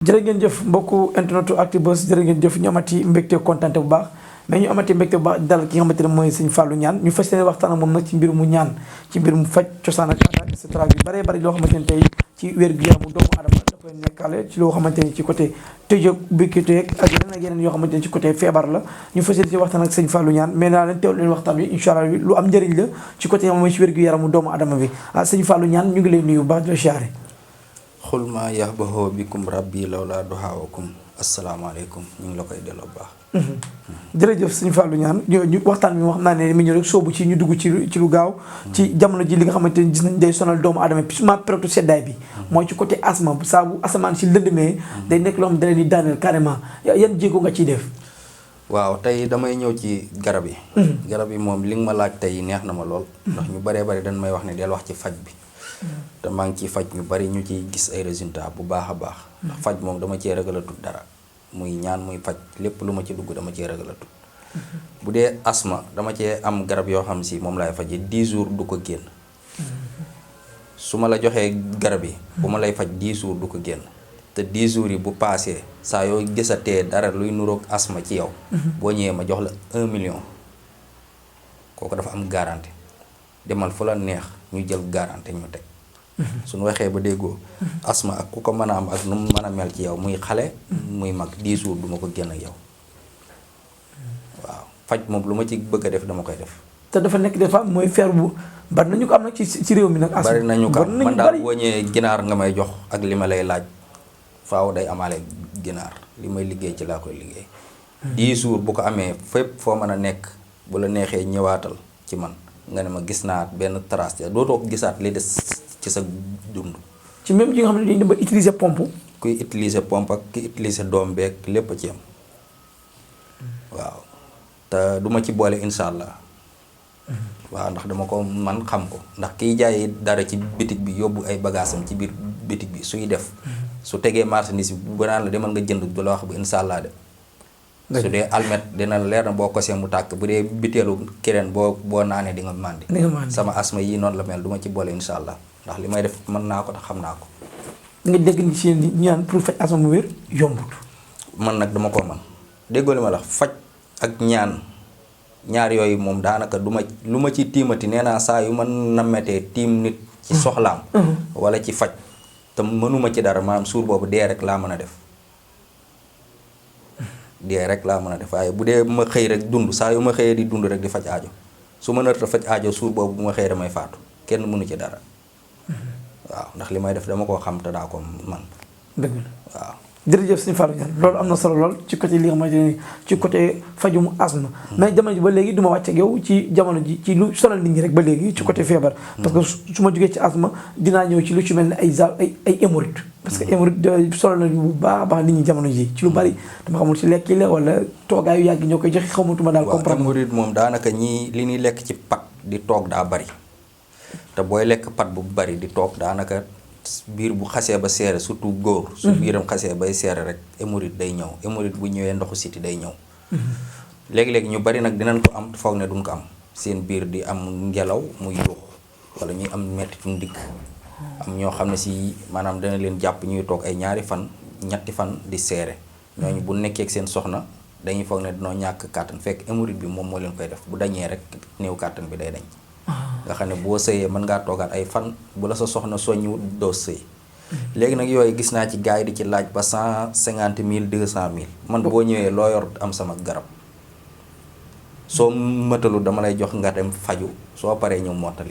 jërë ngeen jëf mbokku internetu Actubuzz jërë ngeen jëf ñu amati mbégte kontaan bu baax mais ñu amati mbégte bu baax dal ki nga xamante ne mooy sëñ Fallou Niane ñu fas yéene waxtaan ak moom nag ci mbir mu ñaan ci mbir mu faj cosaan ak aada et cetera bi bëree bëri loo xamante ne tey ci wér-gu-yaramu doomu aadama da koy nekkaale ci loo xamante ne ci côté tëjëg bikkiteeg ak yeneen yoo xamante ne ci côté feebar la ñu fas yéene ci waxtaan ak sëñ Fallou Niane mais naa leen teewlu leen waxtaan bi incha allah lu am njëriñ la ci côté mooy ci wér-gu-yaramu doomu aadama bi sëñ Fallou Niane ñu ngi lay nuyu bu baax di la siyaare. xul ma yahbahu bikum rabbi lawla duhaawakum asalaamaaleykum ñu ngi la koy delloo bu baax. jërëjëf sëñ Fallou Niane ñu waxtaan bi wax naa ne mi ñu rek soobu ci ñu dugg ci lu gaaw ci jamono ji li nga xamante ne gis nañ day sonal doomu aadama bi surtout période seddaay bi mooy ci côté asma saa bu asamaan si lëndëmee day nekk loo xam ne da leen di daaneel carrément yan jéego nga ciy def. waaw tey damay ñëw ci garab yi. garab yi moom li nga ma laaj tey neex na ma lool. ndax ñu baree bari dañ may wax ne del wax ci faj bi. te maa ngi ciy faj ñu bari ñu ciy gis ay résultats bu baax a baax. ndax faj moom dama cee ragalatul dara muy ñaan muy faj lépp lu ma ci dugg dama cee ragalatul. bu dee asma dama cee am garab yoo xam si moom laay fajee 10 jours du ko génn. su ma la joxee garab yi. bu ma lay faj 10 jours du ko génn. te 10 jours yi bu paasee saa yoo gisatee dara luy nuroog asma ci yow. boo ñëwee ma jox la 1 million. kooku dafa am garantie demal fu la neex ñu jël garantie ñu teg. suñu waxee ba déggoo asma ak ku ko mën a am ak nu mu mën a mel ci yow muy xale muy mag 10 jours du ma ko génn ak yow waaw faj moom lu ma ci bëgg a def dama koy def. te dafa nekk dafa mooy feer bu bari nañu ko am nag ci réew mi nag. asma bari nañu ko am man daal boo ñëwee ginaar nga may jox ak li ma lay laaj faaw day amaale ginaar li may liggéey ci laa koy liggéey. 10 jours bu ko amee fépp foo mën a nekk bu la neexee ñëwaatal ci man nga ne ma gis naa benn trace dootoo ko gisaat li des ci sa dund. ci même yi nga xam ne dañuy dem ba utiliser pompe. kuy utiliser pompe ak ki utiliser doom beeg lépp ci am waaw te duma ci boole incha allah. waaw ndax dama ko man xam ko ndax kiy jaay dara ci bitig bi yóbbu ay bagaasam ci biir bitig bi suy def. su tegee marchandise bi bu naan la demal nga jënd du la wax bu incha allah de. su dee almet dina leer na boo kosee mu tàkk bu dee biteelu kireen boo naanee di nga màndi. sama asma yii noonu la mel duma ci boole incha allah. ndax li may def mën naa ko te xam naa ko. nga dégg ni ci ñaan pour faj asma mu wér yombut. man nag dama ko man déggoo li ma la faj ak ñaan ñaar yooyu moom daanaka lu ma ci tiimati nee naa saa yu ma nammetee tiim nit ci soxlaam. wala ci faj te mënuma ci dara maanaam suur boobu dee rek laa mën a def. dee rek laa mën a def waaye bu dee ma xëy rek dund saa yu ma xëyee di dund rek di faj aajo su ma narta faj aajo suur boobu bu ma xëyee damay faatu kenn mënu ci dara. waaw ndax li may def dama koo xam te daa ko man. dëgg la waaw. jërëjëf sëñ Fallou Niane loolu am na solo lool ci côté li nga xamante ne ci côté fajum asma. mais jamono ji ba léegi du ma wàcc ak yow ci jamono ji ci lu sonal nit ñi rek ba léegi ci côté feebar. parce que su ma jógee ci asma dinaa ñëw ci lu ci mel ne ay hémorroïdes. parce que hémorroïdes solo na bu baax a baax nit ñi jamono ji ci lu bari dama xamul ci lekk yi la wala toogaayu yàgg ñoo koy joxe xamatuma daal. comprendre waaw hémorroïde moom daanaka ñii li ñuy lekk ci pat di toog daa bari. te booy lekk pat bu bari di toog daanaka biir bu xasee ba seere surtout góor. su biiram xasee bay seere rek hémorroïde day ñëw hémorroïde bu ñëwee ndoxu siti day ñëw. léegi-léegi ñu bari nag dinañ ko am foog ne duñ ko am seen biir di am ngelaw muy yuux wala ñuy am mettitu ndigg am ñoo xam ne si maanaam dana leen jàpp ñuy toog ay ñaari fan ñetti fan di seere ñooñu bu nekkee ak seen soxna dañuy foog ne dinoo ñàkk kàttan fekk hémorroïde bi moom moo leen koy def bu dañee rek néew kàttan bi day dañ. nga xam ne boo sëyee mën ngaa toogaat ay fan bu la sa soxna soññu doo sëy. léegi nag yooyu gis naa ci gars yi di ci laaj ba 150 000 200 000 man boo ñëwee loo yor am sama garab soo mëtalu dama lay jox nga dem faju soo paree ñëw mottali.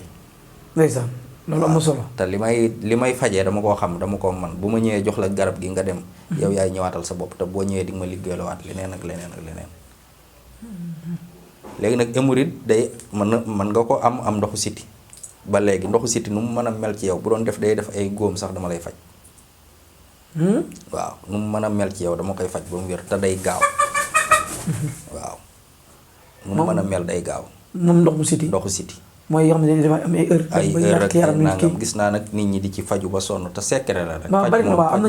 ndeysaan loolu am na solo. te li may fajee dama koo xam dama koo man bu ma ñëwee jox la garab gi nga dem. yow yaay ñëwaatal sa bopp te boo ñëwee di nga ma liggéeyalawaat leneen ak leneen ak leneen. léegi nag hémorroïde day mën nga ko am ndoxu siti ba léegi ndoxu siti nu mu mën a mel ci yow bu doon def day def ay góom sax dama lay faj. waaw nu mu mën a mel ci yow dama koy faj ba mu wér te day gaaw. waaw. nu mu mën a mel day gaaw. moom ndoxu siti. mooy yoo xam ne dafa am ay heure ak nangam gis naa nag nit ñi di ci faju ba sonn te secret la rek. faj moom am na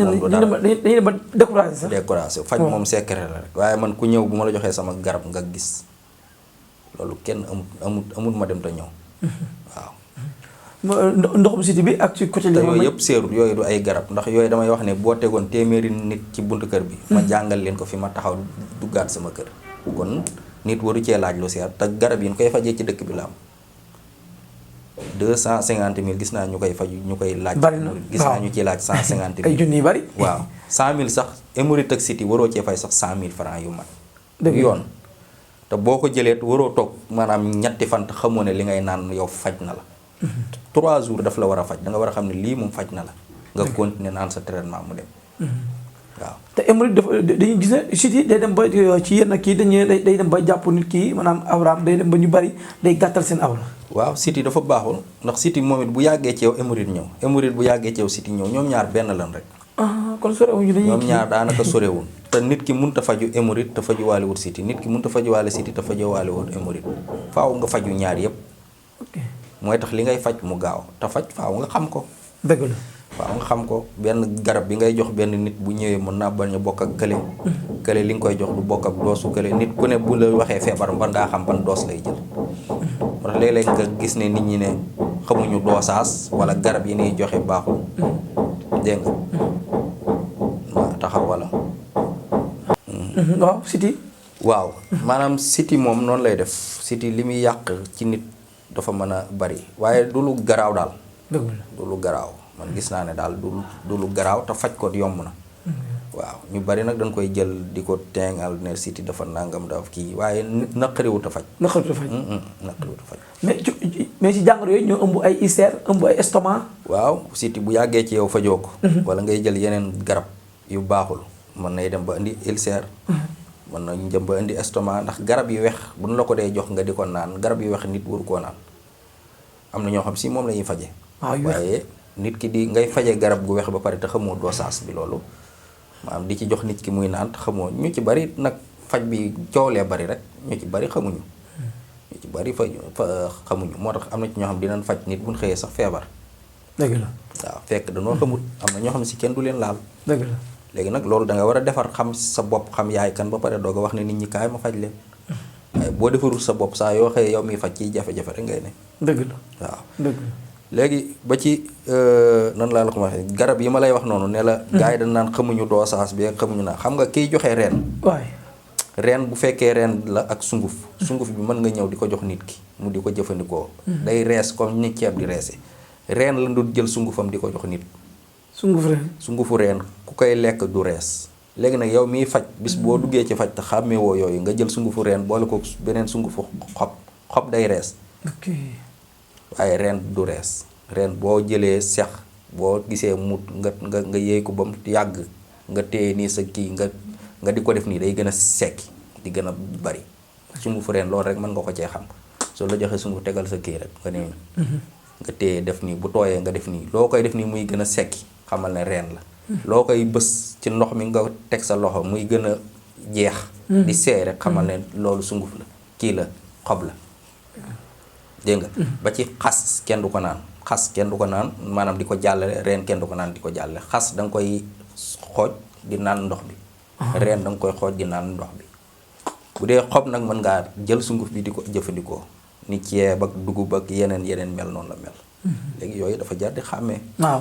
dañuy dem ba découragé sax. découragé faj moom secret la rek waaye man ku ñëw bu ma la joxee sama garab nga gis loolu kenn amut ma dem te ñëw waaw. ndoxum siti bi ak ci côté. te yooyu yëpp seerul yooyu du ay garab ndax yooyu damay wax ne boo tegoon téeméeri nit ci buntu kër bi. ma jàngal leen ko fi ma taxaw duggaat sama kër. kon nit waru cee laaj lu seer te garab yi ñu koy fajee ci dëkk bi la am 250 000 gis naa ñu koy faju ñu koy laaj. bari na gis naa ñu ciy laaj 150 000. ay junni yu bari. waaw 100 000 sax hémorroïde ak siti waroo cee fay sax 100 000 francs yu mat. dëgg yoon te boo ko jëlee waroo toog maanaam ñetti fan te xamoo ne li ngay naan yow faj na la. 3 jours daf la war a faj da nga war a xam ne lii moom faj na la. nga continuer naan sa traitement mu dem. waaw te hémorroïde dafa dañuy gis ne siti day dem ba ci yenn kii day dem ba jàpp nit kii maanaam awraam day dem ba ñu bari day gàttal seen awra. waaw siti dafa baaxul ndax siti moom it bu yàggee ci yow hémorroïde ñëw hémorroïde bu yàggee ci yow siti ñëw ñoom ñaar benn lan rek. kon sorewuñu dañuy ñoom ñaar daanaka sorewul te nit ki mënut a faju hémorroïde te fajuwaale wut siti nit ki mënut a fajuwaale siti te fajuwaale wut hémorroïde faaw nga faju ñaar yépp. ok mooy tax li ngay faj mu gaaw te faj faaw nga xam ko. dëgg la. waaw nga xam ko benn garab bi ngay jox benn nit bu ñëwee mën naa bañ a bokk ak kële. kële li nga koy jox du bokk ak doosu kële nit ku ne bu la waxee feebar ban ngaa xam ban doos lay jël. moo tax léeg-léeg nga gis ne nit ñi ne xamuñu doosaas wala garab yi ñuy joxe baaxul. dégg nga waaw taxaw wala. waaw siti. waaw maanaam siti moom noonu lay def siti li muy yàq ci nit dafa mën a bari waaye du lu garaaw daal. dëgg la du lu garaaw. man gis naa ne daal du lu garaaw te faj ko yomb na. waaw ñu bari nag dañ koy jël di ko teengal ne siti dafa nangam dafa kii waaye naqariwut a faj. naqariwut a faj. naqariwut a faj. mais ci jàngoro yooyu ñoo ëmb ay ulcère ëmb ay estomac. waaw siti bu yàggee ci yow fajoo ko. wala ngay jël yeneen garab yu baaxul mën nay dem ba indi ulcère. mën na jëm ba indi estomac ndax garab yu wex bu nu la ko dee jox nga di ko naan garab yu wex nit waru koo naan am na ñoo xam si moom la ñuy faje waaye nit ki di ngay faje garab gu wex ba pare te xamoo dosage bi loolu maanaam di ci jox nit ki muy naan te xamoo ñu ci bari nag faj bi coowlee bari rek ñu ci bari xamuñu ñu ci bari xamuñu moo tax am na ci ñoo xam dinañ faj nit buñ xëyee sax feebar. dëgg la waaw fekk dañoo xamut am na ñoo xam si kenn du leen laal. dëgg la léegi nag loolu da nga war a defar xam sa bopp xam yaay kan ba pare doog a wax ne nit ñi kaay ma faj leen waaye boo defarul sa bopp saa yoo xëyee yow miy faj ciy jafe-jafe rek ngay ne. dëgg la waaw dëgg la léegi ba ci nan laa la ko waxee garab yi ma lay wax noonu ne la. gars yi dañ naan xamuñu dosage bi ak xamuñu naan xam nga kiy joxe reen. waay reen bu fekkee reen la ak sunguf. sunguf bi mën nga ñëw di ko jox nit ki mu di ko jëfandikoo. day rees comme ni ceeb di reese reen la dul jël sungufam di ko jox nit. sungufu reen ku koy lekk du rees léegi nag yow miy faj bis boo duggee ci faj te xàmmee woo yooyu nga jël sungufu reen boole ko beneen sungufu xob day rees. ok waaye reen du rees reen boo jëlee sex boo gisee mut nga yéey ko ba mu yàgg nga téye nii sa kii nga di ko def nii day gën a sekki di gën a bari sungufu reen loolu rek mën nga ko cee xam soo la joxee sunguf tegal sa kii rek nga ne nga téye def nii bu tooyee nga def nii loo koy def nii muy gën a sekki xamal ne reen la. loo koy bës ci ndox mi nga teg sa loxo muy gën a jeex. di seey rek xamal ne loolu sunguf la kii la xob la. dégg nga. ba ci xas kenn du ko naan xas kenn du ko naan maanaam di ko jàllale reen kenn du ko naan di ko jàllale xas da nga koy xooj di naan ndox bi. reen da nga koy xooj di naan ndox bi. bu dee xob nag mën ngaa jël sunguf bi di ko jëfandikoo ni ceeb ak dugub ak yeneen mel noonu la mel. léegi yooyu dafa jar di xàmmee. waaw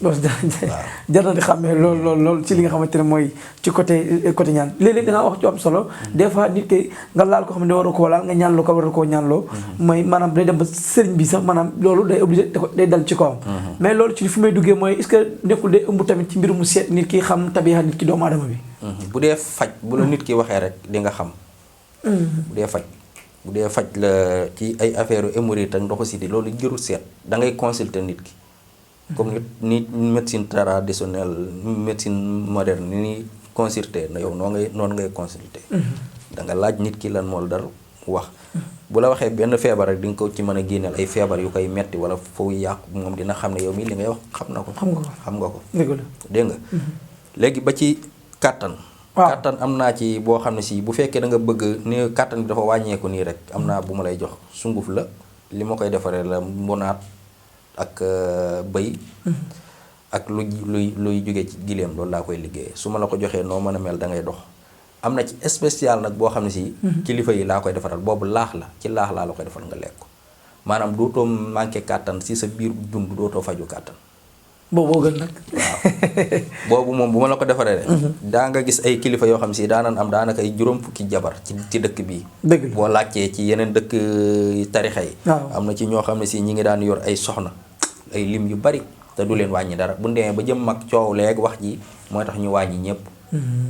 loolu jar na di xàmmee lool ci li nga xamante ne mooy ci côté ñaan léeg-léeg da ngaa wax ci am solo des fois nit ki nga laal ko xam ne waru koo laal nga ñaanloo ko waru koo ñaanloo. mooy maanaam day dem ba sëriñ bi sax maanaam loolu day obligé day dal ci kawam. mais loolu ci fi may duggee mooy est-ce que nekkul day ëmb tamit ci mbirum mu seet nit ki xam tabiya nit ki doomu aadama bi. bu dee faj bu la nit ki waxee rek di nga xam. bu dee faj la ci ay affaire hémorroïde ak ndoxu siti loolu jërul seet da ngay consulter nit ki. comme ni médecine traditionnelle médecine moderne ni ñuy consulter na yow noonu ngay consulter. da nga laaj nit ki lan moo la dara wax. bu la waxee benn feebar rek di nga ko ci mën a génneel ay feebar yu koy metti wala foo yàqu moom dina xam ne yow mii li ngay wax xam na ko. xam nga ko dégg nga. léegi ba ci kàttan. kàttan am naa ci boo xam ne si bu fekkee da nga bëgg ni kàttan bi dafa wàññeeku nii rek am naa bu ma lay jox sunguf la li ma koy defaree la mbonaat ak bëy ak luy jóge ci gileem loolu laa koy liggéeyee su ma la ko joxee noo mën a mel da ngay dox am na ci spécial nag boo xam ne si kilifa yi laa koy defaral boobu laax la ci laax laa la koy defal nga lekk ko maanaam dootoo manqué kàttan si sa biir dund dootoo faju kàttan. boobu gën nag. waaw boobu moom bu ma la ko defaree. daa nga gis ay kilifa yoo xam si daanan am daanaka ay juróom fukki jabar ci dëkk bii. dëgg boo laajtee ci yeneen dëkk tarixa yi. waaw am na ci ñoo xam ne si ñi ngi daan yor ay soxna ay lim yu bari te du leen wàññi dara bu demee ba jëm mag coow leeg wax ji mooy tax ñu wàññi ñëpp.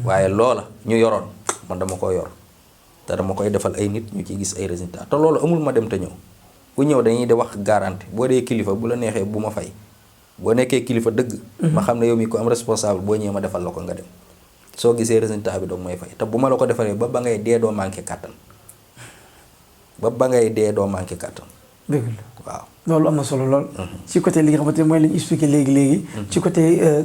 waaye loola ñu yoroon man dama ko yor te dama koy defal ay nit ñu ci gis ay résultats te loolu amul ma dem te ñëw ku ñëw dañuy de wax garanti boo dee kilifa bu la neexee bu ma fay. boo nekkee kilifa dëgg. ma xam ne yow mi ko am responsable boo ñëwee ma defal la ko nga dem soo gisee résultat bi doog mooy fay te bu ma la ko defaree ba ba ngay dee doo manqué kàttan ba ngay dee doo manqué kàttan. dëgg la waaw loolu am na solo lool. ci côté li nga xamante ne mooy li ñu expliqué léegi. ci côté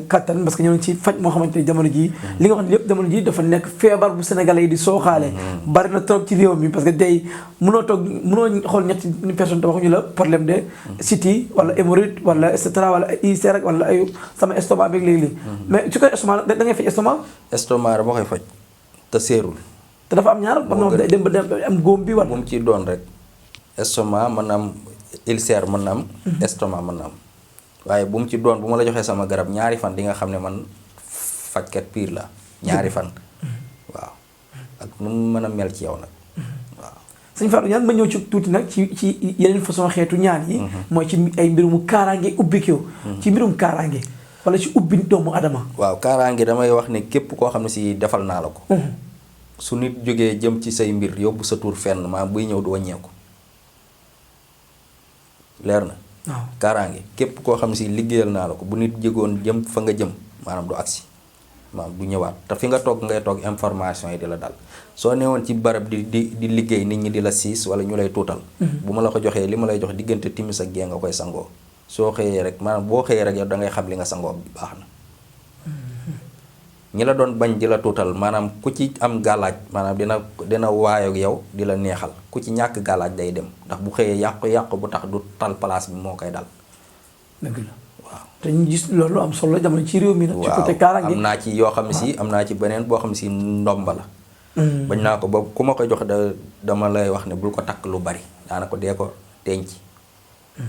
kattan parce que ñoo ngi ci faj moo xamante ne jamono jii. li nga xam ne yëpp jamono jii dafa nekk feebar bu Sénégalais yi di sooxaale. bari na trop ci réew mi parce que tey mënoo xool ñetti personne te waxuñu la problème de city wala hémorroïde wala et cetera wala ulcère wala ay sama estomac beeg léegi-léegi. mais ci côté estomac da ngay faj estomac. estomac dama koy faj te seerul. te dafa am ñaar am na dem ba am góom bi wala. bu mu ci doon rek estomac mën na am ulcère mën na am. estomac mën na am waaye bu mu ci doon bu ma la joxee sama garab ñaari fan di nga xam ne man fajkat pire la ñaari fan. waaw ak nu mu mën a mel ci yow nag waaw. sëñ Fallou ñaan ma ñëw ci tuuti nag ci yeneen façon xeetu ñaan yi. mooy ci ay mbirum kaaraange ubbi kiw ci mbirum kaaraange wala ci ubbi doomu adama. waaw kaaraange damay wax ne képp koo xam ne si defal naa la ko. su nit jógee jëm ci say mbir yóbbu sa tur fenn maa buy ñëw du wàññeeku. leer na. waaw kaaraange képp koo xam si liggéeyal naa la ko bu nit jégoon jëm fa nga jëm maanaam du agsi maanaam du ñëwaat te fi nga toog ngay toog information yi di la dal soo newoon ci barab di liggéey nit ñi di la siis wala ñu lay tuutal. bu ma la ko joxee li ma lay jox diggante timis ak gee nga koy sangoo soo xëyee rek maanaam boo xëyee rek yow da ngay xam li nga sangoo baax na. ñi la doon bañ di la tuutal maanaam ku ci am gàllaaj maanaam dina waayoog yow di la neexal ku ci ñàkk gàllaaj day dem ndax bu xëyee yàqu bu tax du tal place bi moo koy dal. dëgg la waaw te ñu gis loolu am solo jamono ci réew mi nag. ci côté kaaraange am naa ci yoo xam ne si am naa ci beneen boo xam ne si ndomba la. bañ naa ko ba ku ma koy jox dama lay wax ne bul ko takk lu bari daana ko dee ko denc.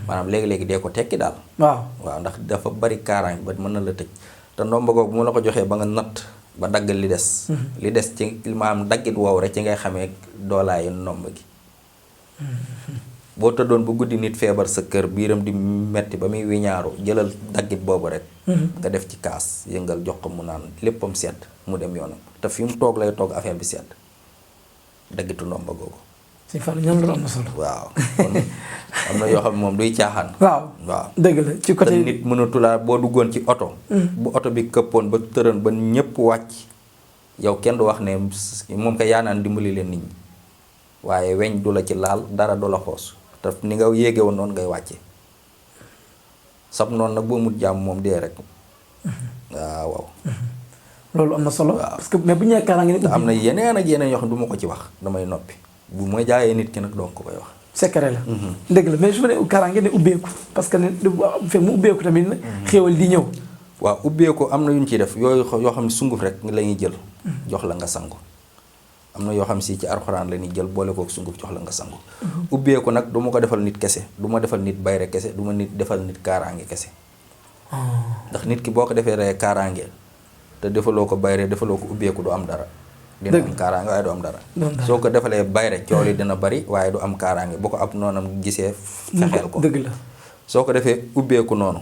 maanaam léegi-léegi dee ko tekki daal. waaw ndax dafa bari kaaraange ba mën na la tëj. te ndomba googu bu ma la ko joxee ba nga natt ba daggal li des. li des ci maanaam daggit wow rek ci ngay xamee doolaayu ndomba gi. boo tëddoon bu guddi nit feebar sa kër biiram di metti ba muy wiñaaru jëlal daggit boobu rek. nga def ci kaas yëngal jox ko mu naan léppam sedd mu dem yoonam te fi mu toog lay toog affaire bi sedd daggitu ndomba googu. sëñ Fallou ñoom loolu am na solo. waaw kon am na yoo xam ne moom duy caaxaan. waaw dëgg la ci côté te nit mënatulaa boo duggoon ci oto. bu oto bi këppoon ba tërën ba ñëpp wàcc yow kenn du wax ne moom ko yaa naan dimbali leen nit ñi waaye weñ du la ci laal dara du la xoos te ni nga yéege woon noonu ngay wàcce sab noonu nag boo mut jàmm moom dee rek waaw. loolu am na solo. parce que mais bu ñu nee kaaraange te am na yeneen ak yeneen yoo xam ne du ma ko ci wax damay noppi. bu mooy jaayee nit ki nag doo ko koy wax. secret la. dëgg la mais su ma nee kaaraange ne ubbeeku parce que ne fekk mu ubbeeku tamit nag. xéewal di ñëw. waaw ubbeeku am na yu ñu ciy def yooyu yoo xam ne sunguf rek la ñuy jël. jox la nga sangu. am na yoo xam si ci alxuraan la ñuy jël boole kook sunguf jox la nga sangu. ubbeeku nag du ma ko defal nit kese du ma defal nit bayre kese du ma defal nit kaaraange kese. ndax nit ki boo ko defee rek kaaraange te defaloo ko bayre defaloo ko ubbeeku du am dara. dina am kaaraange waaye du am dara. soo ko defalee bayre coow li dina bari waaye du am kaaraange bu ko ab noonam gisee. fexeel ko dëgg la soo ko defee ubbeeku noonu.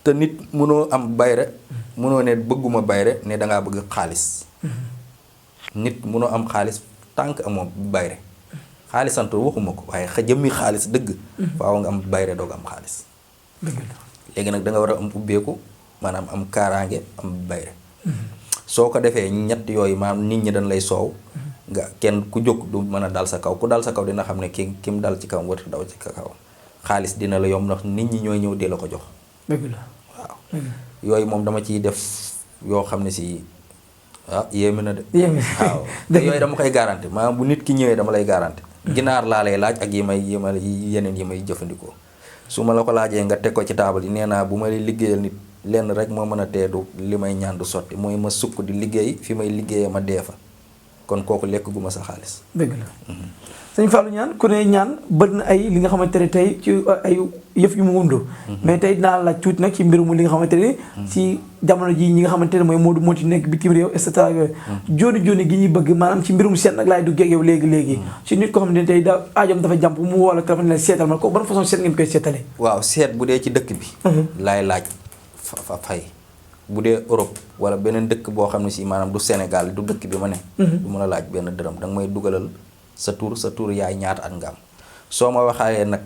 te nit mënoo am bayre mënoo ne bëgguma bayre ne dangaa bëgg xaalis. nit mënoo am xaalis tànk amoo bayre xaalisantu waxuma ko waaye jëmmi xaalis dëgg. faaw nga am bayre doog am xaalis. dëgg la léegi nag da nga war a am ubbeeku maanaam am kaaraange am bayre soo ko defee ñett yooyu maanaam nit ñi dañ lay soow nga kenn ku jóg du mën a dal sa kaw ku dal sa kaw dina xam ne ki mu dal ci kaw warut daw ci kaw xaalis dina la yomb ndax nit ñi ñooy ñëw di la ko jox. dëgg la waaw. yooyu moom dama ciy def yoo xam ne si yéeme na de. waaw te yooyu dama koy garanti maanaam bu nit ki ñëwee dama lay garanti. ginaar laa lay laaj ak yeneen yi may jëfandikoo su ma la ko laajee nga teg ko ci taabal yi nee naa bu may liggéeyal nit. lenn rek moo mën a teedu li may ñaan du sotti mooy ma sukk di liggéey fi may liggéeyee ma dee fa kon kooku lekk gu ma sa xaalis. dëgg la sëñ Fallou Niane ku ne ñaan bëri na ay li nga xamante ne tey ci ay yëf yu mu wundu mais tey dinaa laaj tuuti nag ci mbirum li nga xamante ne ci jamono ji ñi nga xamante ne mooy moo ci nekk bitim réew et cetera yooyu jooni gi ñuy bëgg maanaam ci mbirum seet nag laay duggee ak yow léegi ci nit koo xamante ne tey da aajam dafa jàmp mu woo la téléphone la seetal ma ko ban façon seet ngeen koy seetalee. waaw seet bu dee ci dëkk bi. laay laaj fa fay. bu dee Europe wala beneen dëkk boo xam ne si maanaam du Sénégal du dëkk bi ma ne. du mën a laaj benn dërëm danga may dugalal sa tur yaay ñaata at nga am soo ma waxee nag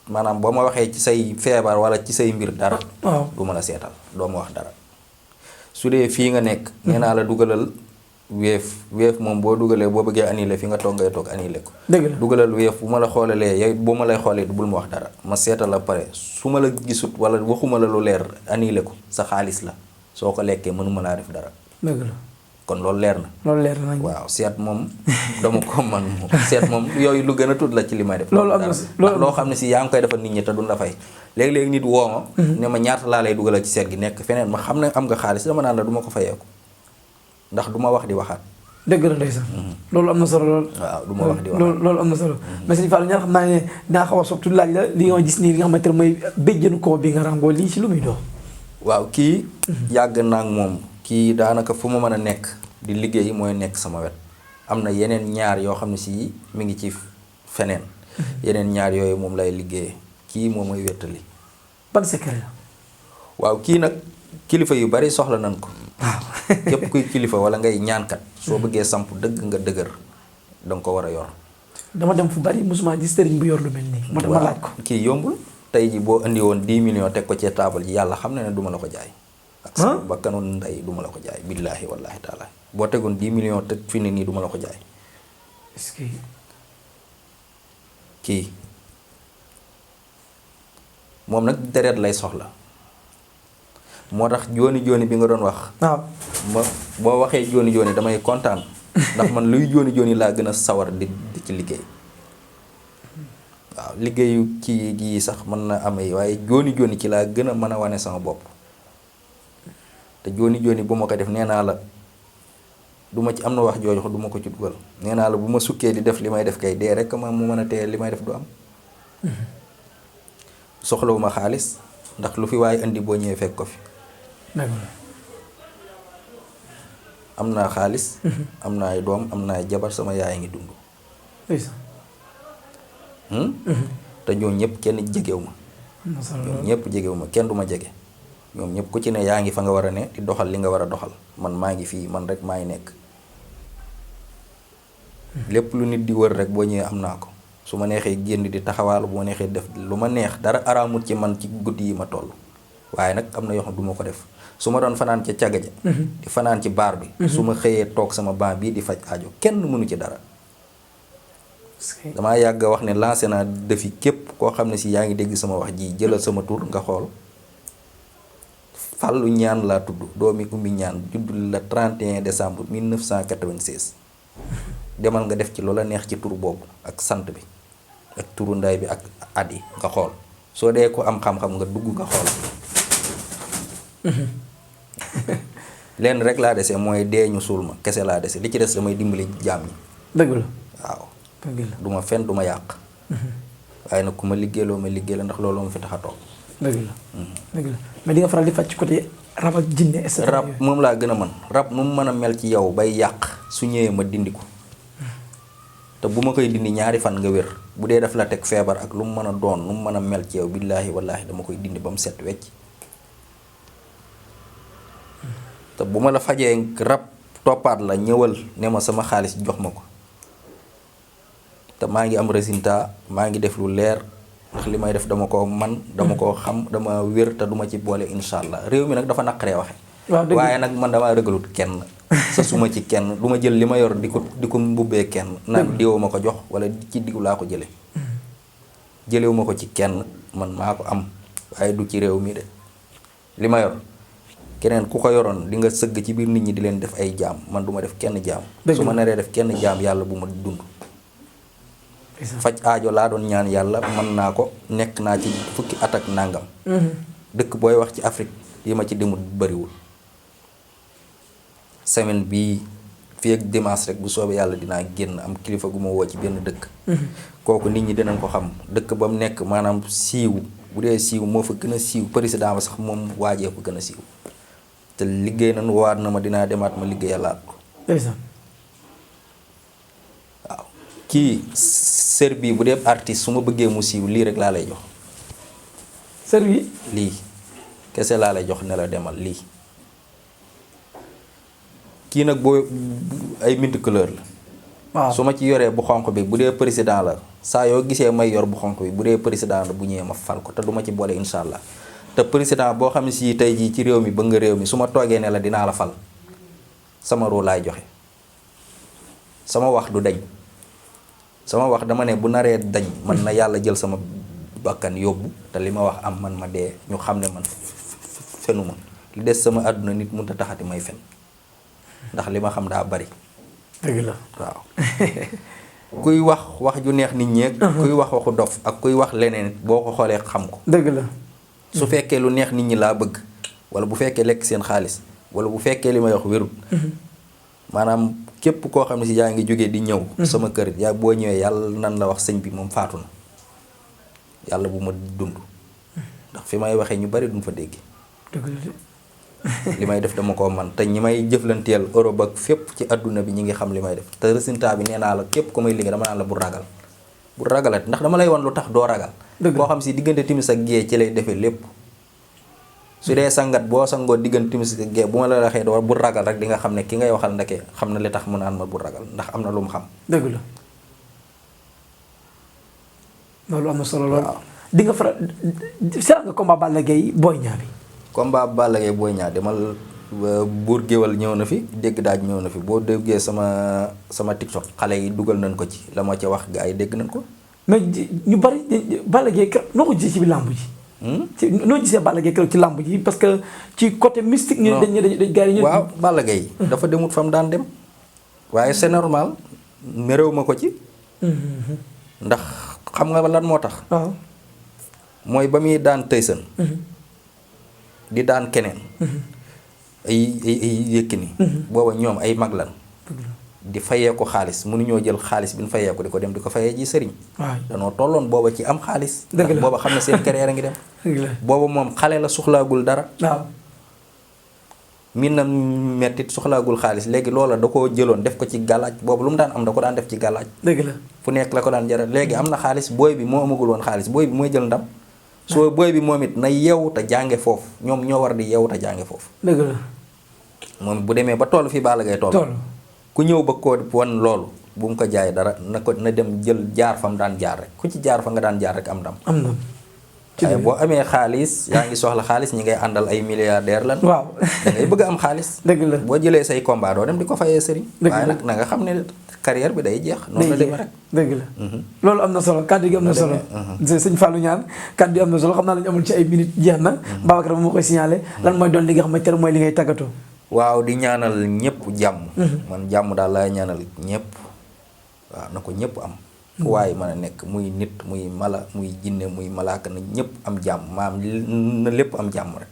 maanaam boo ma waxee ci say feebar wala ci say mbir dara. du ma la seetal doo ma wax dara. su dee fii nga nekk. nee naa la dugalal weef moom boo dugalee boo bëggee annulé fi nga toog ngay toog annulé ko. dëgg la dugalal weef bu ma la xoolalee yow bu ma lay xoolee bul ma wax dara ma seetal la pare su ma la gisut wala waxuma la lu leer annulé ko sa xaalis la soo ko lekkee mënuma laa def dara. dëgg la kon loolu leer na. loolu leer na waaw seet moom dama ko man moom seet moom yooyu lu gën a tuut la ci li may def. loolu am na ndax loo xam ne si yaa ngi koy defal nit ñi te duñ la fay léegi-léegi nit woo ma. ne ma ñaata laa lay dugalal ci seet gi nekk feneen ma xam ne am nga xaalis dama naan la du ma ko fayeeku ndax du ma wax di waxaat. dëgg la ndeysaan. loolu am na solo lool. waaw du ma wax di waxaat loolu am na solo. mais sëñ Fallou Niane xam naa ne dinaa xaw a soog tuuti laaj la li nga gis nii li nga xamante ne mooy béjjënu koo bi nga ràngoo lii ci lu muy doon. waaw kii. yàgg naa ak moom kii daanaka fu ma mën a nekk di liggéey mooy nekk sama wet am na yeneen ñaar yoo xam ne si mi ngi ci feneen yeneen ñaar yooyu moom lay liggéeyee kii moom mooy wettali. ban secret la. waaw kii nag kilifa yu bari soxla nañ ko. waaw képp kuy kilifa wala ngay ñaankat soo bëggee samp dëgg nga dëgër danga ko war a yor. dama dem fu bari musuma gis sëriñ bu yor lu mel nii. moo tax ma laaj ko kii yombul tey ji boo indi woon 10 millions teg ko ci taabal ji yàlla xam na ne duma la ko jaay. ak sama bakkanu ndey duma la ko jaay billaahi wallaahi taala boo tegoon 10 millions te fi ne nii duma la ko jaay. est-ce que. kii moom nag deret lay soxla moo tax jooni bi nga doon wax. waaw boo waxee jooni damay kontaan ndax man luy jooni laa gën a sawar di ci liggéey. waaw liggéeyu ci gi sax mën na amee waaye jooni ci laa gën a mën a wane sama bopp. te jooni bu ma ko def nee naa la du ma ci am na wax jooju du ma ko ci dugal nee naa la bu ma sukkee di def li may def kay dee rek ma mu mën a teye li may def du am. soxlawuma xaalis ndax lu fi waaye indi boo ñëwee fekk ko fi. am naa xaalis. am naa ay doom am naa ay jabar sama yaay ngi dund. te ñoom ñëpp kenn jegew ma. ñoom ñëpp jegew ma kenn du ma jege. ñoom ñëpp ku ci ne yaa ngi fa nga war a ne di doxal li nga war a doxal man maa ngi fii man rek maa ngi nekk. lépp lu nit di wër rek boo ñëwee am naa ko su ma neexee génn di taxawaalu bu ma neexee def lu ma neex dara araamut ci man ci guddi yi ma toll. waaye nag am na yoo xam du ma ko def su ma doon fanaan ca càgga ja di fanaan ci baar bi. su ma xëyee toog sama banc bii di faj aajo kenn mënu ci dara. damaa yàgg a wax ne lancé naa defi képp koo xam ne si yaa ngi dégg sama wax ji jëlal sama tur nga xool. Fallou Niane laa tudd doomi Oumy Niane judd la 31 décembre 1996 demal nga def ci loola neex ci tur boobu ak sant bi ak turu nday bi ak at yi nga xool soo dee ko am xam-xam nga dugg nga xool. lenn rek laa dese mooy dee ñu suul ma kese laa dese li ci des damay dimbali jaam ñi. dëgg la waaw. dëgg la du ma fen du ma yàq. waaye nag ku ma liggéeyloo ma liggéey la ndax loolu ma fi tax a toog. dëgg la dëgg la mais di nga faral di faj ci côté rab ak jinne et cetera. rab moom laa gën a mën rab nu mu mën a mel ci yow bay yàq su ñëwee ma dindi ko te bu ma koy dindi ñaari fan nga wér bu dee daf la teg feebar ak lu mu mën a doon nu mu mën a mel ci yow billaahi wallaahi dama koy dindi ba mu set wecc te bu ma la fajee rab toppaat la ñëwal ne ma sama xaalis jox ma ko te maa ngi am résultat maa ngi def lu leer. ndax li may def dama koo man dama koo xam dama wér te duma ci boole insha allah réew mi nag dafa naqaree waxe waaye nag man damaa rëgalut kenn sa suma ci kenn du ma jël li ma yor di ko mbubbee kenn naan diw ma ko jox wala ci diw laa ko jële jëlewu ma ko ci kenn man maa ko am waaye du ci réew mi de li ma yor keneen ku ko yoroon di nga sëgg ci biir nit ñi di leen def ay jaam man du ma def kenn jaam su ma naree def kenn jaam yàlla bu ma dund faj aajo laa doon ñaan yàlla mën naa ko nekk naa ci fukki at ak nàngam dëkk booy wax ci Afrique yi ma ci demul bariwul semaine bii fii ak dimanche rek bu soobee yàlla dinaa génn am kilifa gu ma woo ci benn dëkk. kooku nit ñi dinañ ko xam dëkk ba mu nekk maanaam siiw bu dee siiw moo fa gën a siiw président ba sax moom waajee ko gën a siiw te liggéey nañu waat na ma dinaa demaat ma liggéeyalaat ko. ndeysaan. waaw kii sër bii bu dee artiste su ma bëggee mu siiw lii rek laa lay jox. sër bi lii kese laa lay jox ne la demal lii. kii nag boo ay multi couleur la. waaw su ma ci yoree bu xonq bi bu dee président la saa yoo gisee may yor bu xonq bi bu dee président la bu ñëwee ma fal ko te duma ci boole incha allah te président boo xam ne si tey jii ci réew mi bëgg nga réew mi su ma toogee ne la dinaa la fal sama roo laay joxe sama wax du dañ sama wax dama ne bu naree dañ man na yàlla jël sama bakkan yóbbu te li ma wax am man ma dee ñu xam ne man fenuma li des sama àdduna nit mënut a taxati may fen ndax li ma xam daa bari. dëgg la waaw kuy wax ju neex nit ñeeg kuy wax waxu dof ak kuy wax leneen boo ko xoolee xam ko. dëgg la. su fekkee lu neex nit ñi laa bëgg wala bu fekkee lekk seen xaalis wala bu fekkee li may wax wérul maanaam képp koo xam ne si yaa ngi jógee di ñëw sama kër yaa boo ñëwee yàlla nan la wax sëñ bi moom faatu na yàlla bu ma dund ndax fi may waxee ñu bari duñ fa dégg. dëgg la. li may def dama ko man te ñi may jëflanteel Europe ak fépp ci àdduna bi ñi ngi xam li may def te résultat bi nee naa la képp ku may liggéey dama naan la bu ragalat ndax dama lay wan lu tax doo ragal. koo xam si diggante timis ak gée ci lay defee lépp su dee sangat boo sangoo diggante timis ak gée bu ma la waxee doo bu ragal rek di nga xam ne ki ngay waxal ndeke xam na li tax mu naan ma bu ragal ndax am na lu mu xam. dëgg la loolu am na solo lool. di nga faral seet nga combat Balla Gaye Boy Niang bi. combat Balla Gaye Boy Niang demal buur géwal ñëw na fi dégg daaj ñëw na fi boo déggee sama TikTok xale yi dugal nañ ko ci la ma ca wax gaa yi dégg nañ ko. mais ñu bari Balla Gaye noo ko gisee ci làmb ji. ci noo gisee Balla Gaye ci làmb ji parce que ci côté mystique. ñu dañ gaa yi ñu. waaw Balla Gaye dafa demut fa mu daan dem. waaye c'est normal méréw ma ko ci. ndax xam nga lan moo tax. waaw mooy ba muy daan Tyson. di daan keneen. ay Yékini. booba ñoom ay mag lan. di fayee ko xaalis mënuñoo jël xaalis bi ñu fayee ko di ko dem di ko fayee ji sëriñ. waaw danoo tolloon booba ci am xaalis. dëgg la booba xam ne seen carrière a ngi dem. dëgg la booba moom xale la soxlaagul dara. waaw. min na mettit soxlaagul xaalis léegi loola da koo jëloon def ko ci gàllaaj boobu lu mu daan am da ko daan def ci gàllaaj. dëgg la fu nekk la ko daan jaral léegi am na xaalis booy bi moo amagul woon xaalis booy bi mooy jël ndam. soo booy bi moom it na yeewu te jànge foofu ñoom ñoo war di yeewu te jànge foofu. dëgg la moom bu demee ba toll fii Balla Gaye toll. ku ñëw ba koo wan loolu bu mu ko jaay dara na dem jël jaar fa mu daan jaar rek ku ci jaar fa nga daan jaar rek am ndam. am ndam. waaye boo amee xaalis yaa ngi soxla xaalis ñi ngay àndal ay milliardaire lan. waaw da ngay bëgg am xaalis. dëgg la boo jëlee say combat doo dem di ko fayee sëriñ. waaye nag na nga xam ne carrière bi day jeex. noonu la demee rek dëgg la. loolu am na solo kàddu gi am na solo. sëñ Fallou Niane kàddu yi am na solo xam naa lañu amul ci ay minutes jeex na. Babacar moo koy signalé. lan mooy doon li nga xamante ne mooy li ngay tàggatoo. waaw di ñaanal ñëpp jàmm. man jàmm daal laay ñaanal ñëpp. waaw na ko ñëpp am. fu waaye mën a nekk muy nit muy mala muy jinne muy malaaka na ñëpp am jàmm maam na lépp am jàmm rek.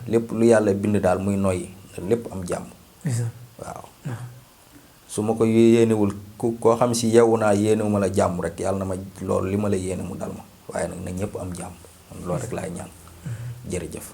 lépp lu yàlla bind daal muy noyyi na lépp am jàmm. waaw. su ma ko yéenewul koo xam si yeewu naa yéenewu ma la jàmm rek yàlla na ma loolu li ma la yéene mu dal ma waaye nag na ñëpp am jàmm man loolu rek laay ñaan jërëjëf.